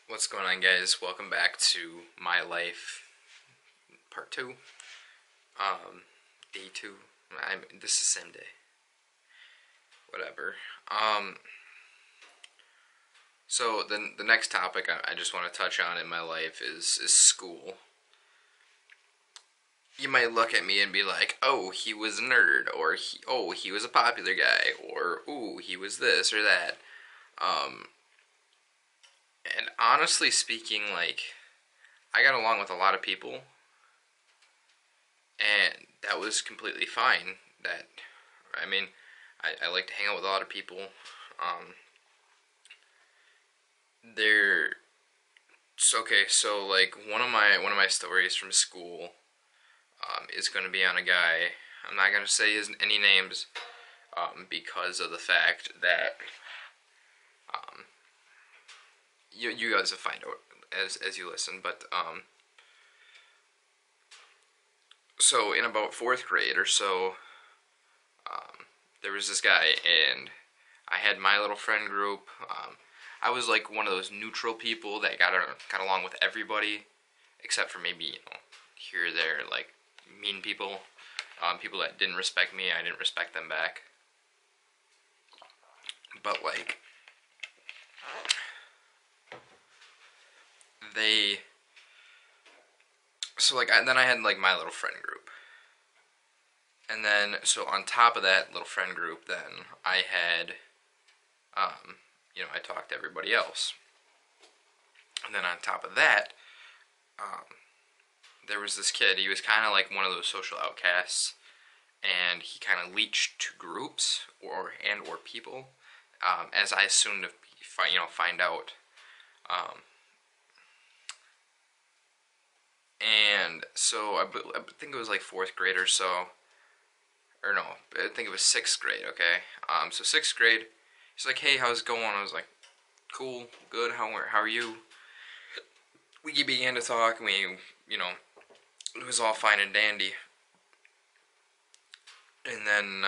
What's going on, guys? Welcome back to my life, part 2. Day 2. This is the same day. Whatever. So the next topic I just want to touch on in my life is school. You might look at me and be like, "Oh, he was a nerd," or he was a popular guy," or "Ooh, he was this or that." And honestly speaking, I got along with a lot of people, and that was completely fine. I like to hang out with a lot of people. They're okay. So one of my stories from school is going to be on a guy. I'm not going to say any names because of the fact that you guys will find out as you listen. But so in about fourth grade or so, there was this guy, and I had my little friend group. I was like one of those neutral people that got along with everybody, except for maybe here or there, like mean people, people that didn't respect me. I didn't respect them back. But they, then I had like my little friend group, and then so on top of that little friend group, then I had, I talked to everybody else. And then on top of that, there was this kid. He was kind of like one of those social outcasts, and he kind of leached to groups or people, as I assumed to find out. And so I think it was like fourth grade or so, or no, I think it was sixth grade. Okay, so sixth grade, he's like, "Hey, how's it going?" I was like, "Cool, good. How are you?" We began to talk, and it was all fine and dandy. And then,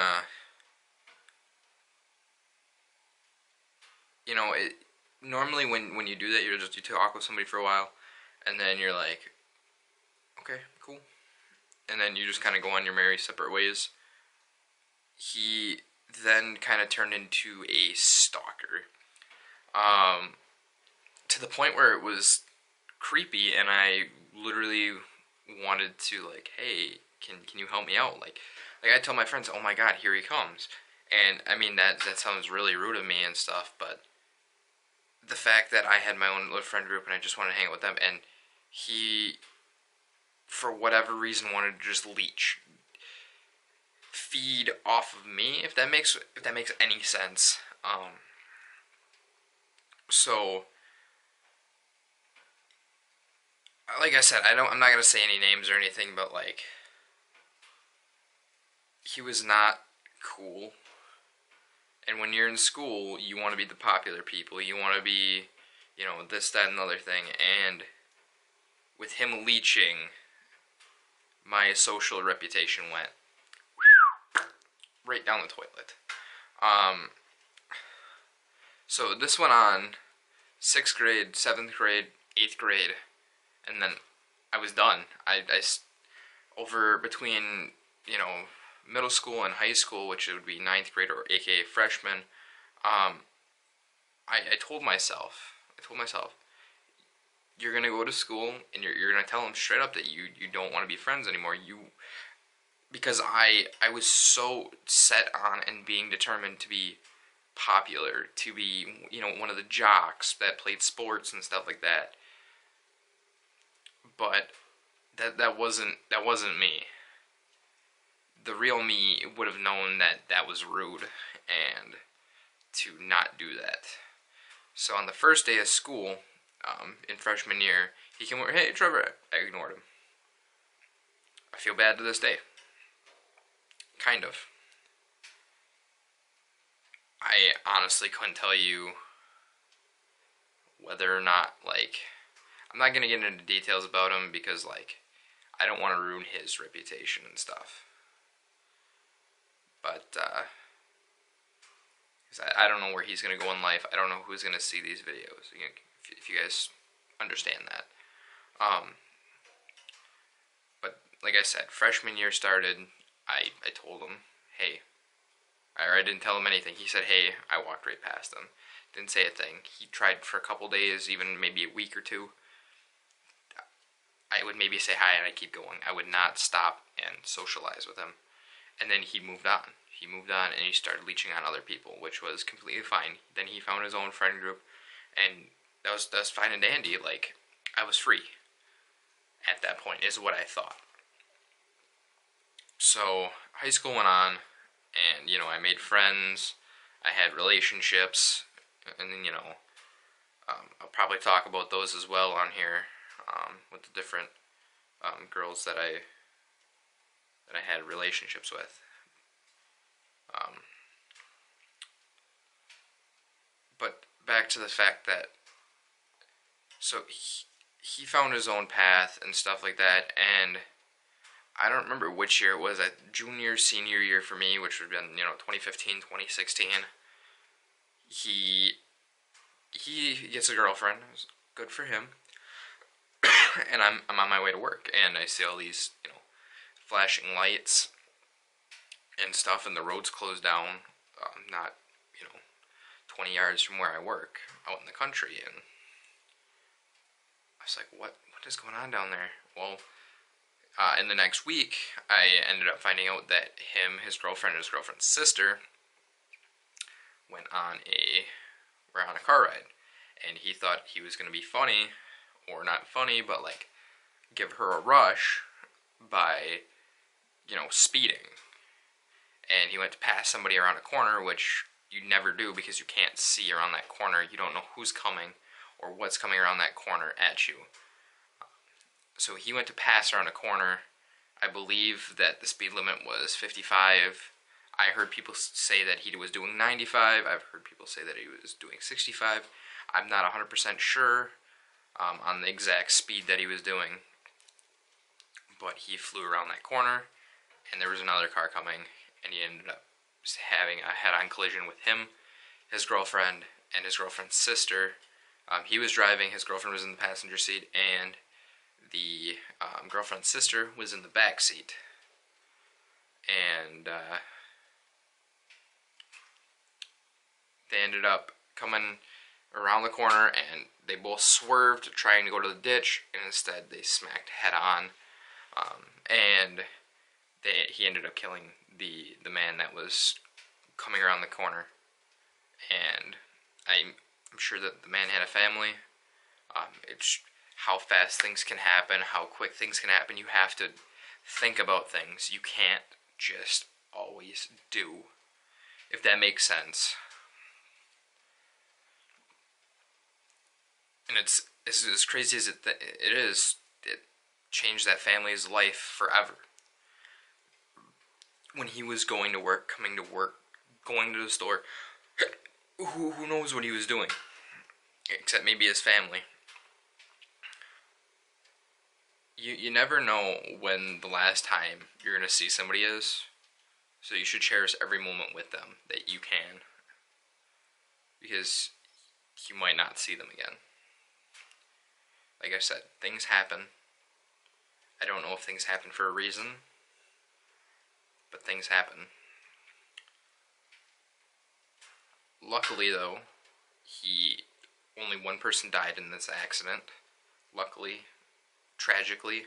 normally when you do that, you talk with somebody for a while, and then you're like, okay, cool. And then you just kind of go on your merry separate ways. He then kind of turned into a stalker. To the point where it was creepy, and I literally wanted to, like, "Hey, can you help me out?" Like I tell my friends, "Oh my God, here he comes." And I mean that sounds really rude of me and stuff, but the fact that I had my own little friend group and I just wanted to hang out with them, and he, for whatever reason, wanted to just feed off of me, if that makes any sense. So like I said, I'm not gonna say any names or anything, but he was not cool. And when you're in school, you want to be the popular people. You want to be, this, that, and the other thing. And with him leeching, my social reputation went right down the toilet. So this went on 6th grade, 7th grade, 8th grade, and then I was done. Over between, middle school and high school, which would be 9th grade, or aka freshman, I told myself, you're gonna go to school and you're gonna tell them straight up that you don't want to be friends anymore. Because I was so set on and being determined to be popular, to be one of the jocks that played sports and stuff like that. But that wasn't me. The real me would have known that was rude and to not do that. So on the first day of school, in freshman year, he came over, "Hey, Trevor." I ignored him. I feel bad to this day. Kind of. I honestly couldn't tell you whether or not, I'm not gonna get into details about him because, I don't want to ruin his reputation and stuff. But, I don't know where he's gonna go in life. I don't know who's gonna see these videos. If you guys understand that. But like I said, freshman year started. I told him, hey, I didn't tell him anything. He said, hey, I walked right past him. Didn't say a thing. He tried for a couple days, even maybe a week or two. I would maybe say hi and I'd keep going. I would not stop and socialize with him. And then he moved on. He moved on and he started leeching on other people, which was completely fine. Then he found his own friend group, and that was fine and dandy. Like, I was free at that point, is what I thought. So high school went on, and I made friends. I had relationships, and then I'll probably talk about those as well on here, with the different girls that I had relationships with. But back to the fact that, so he found his own path and stuff like that, and I don't remember which year it was, junior, senior year for me, which would have been, 2015, 2016, he gets a girlfriend. It was good for him. And I'm on my way to work, and I see all these, flashing lights and stuff, and the road's closed down, not, 20 yards from where I work, out in the country, and I was like, what is going on down there? Well, in the next week, I ended up finding out that his girlfriend, and his girlfriend's sister were on a car ride, and he thought he was going to be funny, or not funny, but like give her a rush by, speeding. And he went to pass somebody around a corner, which you never do because you can't see around that corner. You don't know who's coming or what's coming around that corner at you. So he went to pass around a corner. I believe that the speed limit was 55. I heard people say that he was doing 95. I've heard people say that he was doing 65. I'm not 100% sure on the exact speed that he was doing. But he flew around that corner, and there was another car coming, and he ended up having a head-on collision with him, his girlfriend, and his girlfriend's sister. He was driving, his girlfriend was in the passenger seat, and the girlfriend's sister was in the back seat. And they ended up coming around the corner, and they both swerved trying to go to the ditch, and instead they smacked head-on. And he ended up killing the man that was coming around the corner. And I'm sure that the man had a family. It's how fast things can happen, how quick things can happen. You have to think about things. You can't just always do, if that makes sense. And it's as crazy as it is, it changed that family's life forever. When he was going to work, coming to work, going to the store, who knows what he was doing, except maybe his family. You never know when the last time you're going to see somebody is, so you should cherish every moment with them that you can, because you might not see them again. Like I said, things happen. I don't know if things happen for a reason, but things happen. Luckily, though, only one person died in this accident. Luckily, tragically.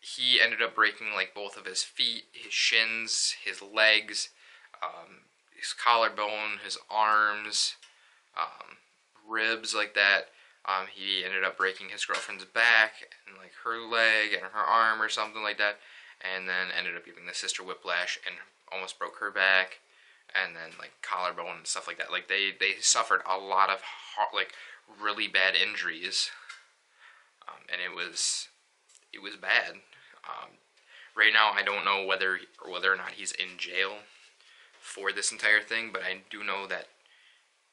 He ended up breaking like both of his feet, his shins, his legs, his collarbone, his arms, ribs like that. He ended up breaking his girlfriend's back and like her leg and her arm or something like that, and then ended up giving the sister whiplash and almost broke her back, and then like collarbone and stuff like that. Like they suffered a lot of really bad injuries, and it was bad. Right now, I don't know whether or not he's in jail for this entire thing, but I do know that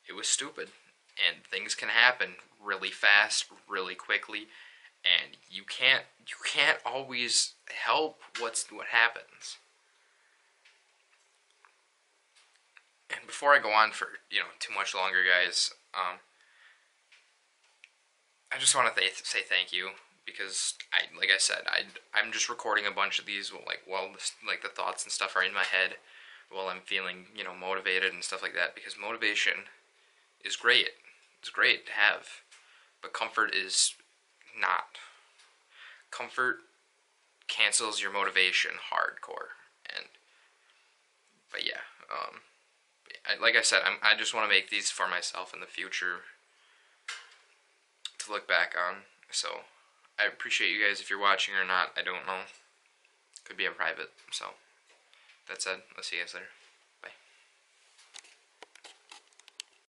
it was stupid. And things can happen really fast, really quickly, and you can't always help what happens. And before I go on for too much longer, guys, I just want to say thank you because like I said, I'm just recording a bunch of these like the thoughts and stuff are in my head while I'm feeling motivated and stuff like that, because motivation is great. It's great to have, but comfort is not. Comfort cancels your motivation hardcore, and but yeah, like I said, I just want to make these for myself in the future to look back on. So I appreciate you guys if you're watching or not. I don't know. Could be in private. So that said, I'll see you guys later.